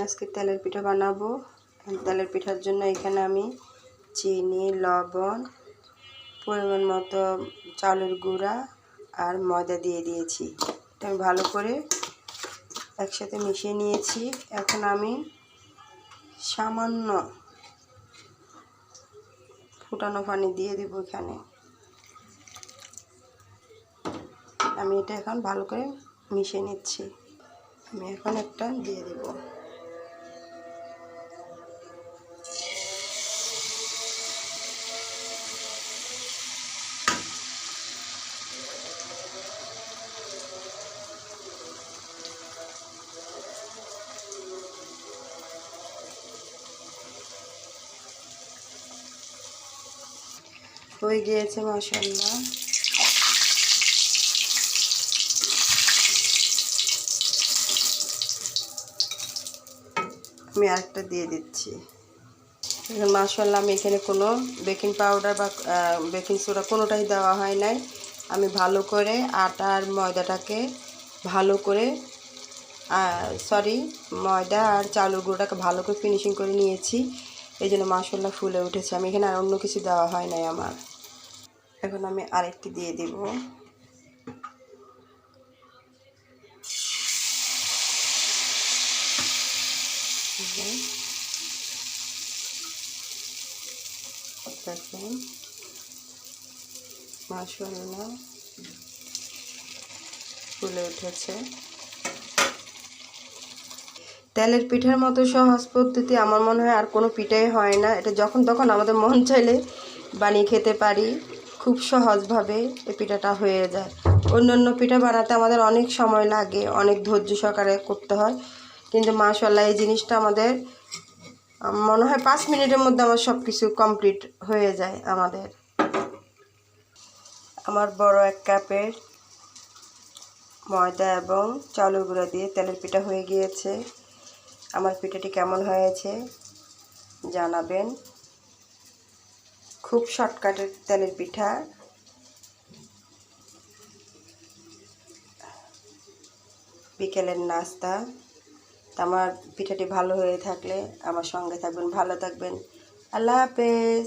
আজকে তেলের পিঠা বানাবো। তেলের পিঠার জন্য এখানে আমি চিনি, লবণ, পরিমাণ মতো চালের গুঁড়া আর ময়দা দিয়ে দিয়েছি। এটা আমি ভালো করে একসাথে মিশিয়ে নিয়েছি। এখন আমি সামান্য ফুটানো পানি দিয়ে দেব এখানে। আমি এটা এখন ভালো করে মিশিয়ে নিচ্ছি। আমি এখন একটা দিয়ে দেব। হয়ে গিয়েছে মাশাআল্লাহ। আমি আরেকটা দিয়ে দিচ্ছি। মাশাআল্লাহ, আমি এখানে কোনো বেকিং পাউডার বা বেকিং সোডা কোনোটাই দেওয়া হয় নাই। আমি ভালো করে আটা আর ময়দাটাকে ভালো করে ময়দা আর চালের গুঁড়োটাকে ভালো করে ফিনিশিং করে নিয়েছি। এই জন্য মাশাআল্লাহ ফুলে উঠেছে। আমি এখানে আর অন্য কিছু দেওয়া হয় নাই আমার। এখন আমি আরেকটি দিয়ে দেব। দেখেন মাশাআল্লাহ ফুলে উঠেছে। তেলের পিঠার মতো সহজ পদ্ধতি আমার মনে হয় আর কোনো পিঠাই হয় না। এটা যখন তখন আমাদের মন চাইলে বানিয়ে খেতে পারি। খুব সহজভাবে এই পিঠাটা হয়ে যায়। অন্যান্য পিঠা বানাতে আমাদের অনেক সময় লাগে, অনেক ধৈর্য সহকারে করতে হয়, কিন্তু মাশাআল্লাহ এই জিনিসটা আমাদের মনে হয় 5 মিনিটের মধ্যে আমার সব কিছু কমপ্লিট হয়ে যায় আমাদের। আমার বড় এক কাপের ময়দা এবং চালের গুঁড়া দিয়ে তেলের পিঠা হয়ে গিয়েছে। আমার পিঠাটি কেমন হয়েছে জানাবেন। খুব শর্টকাটের তেলের পিঠা। বিকেলের নাস্তা। আমার পিঠাটি ভালো হয়ে থাকলে আমার সঙ্গে থাকবেন, ভালো থাকবেন। আল্লাহ হাফেজ।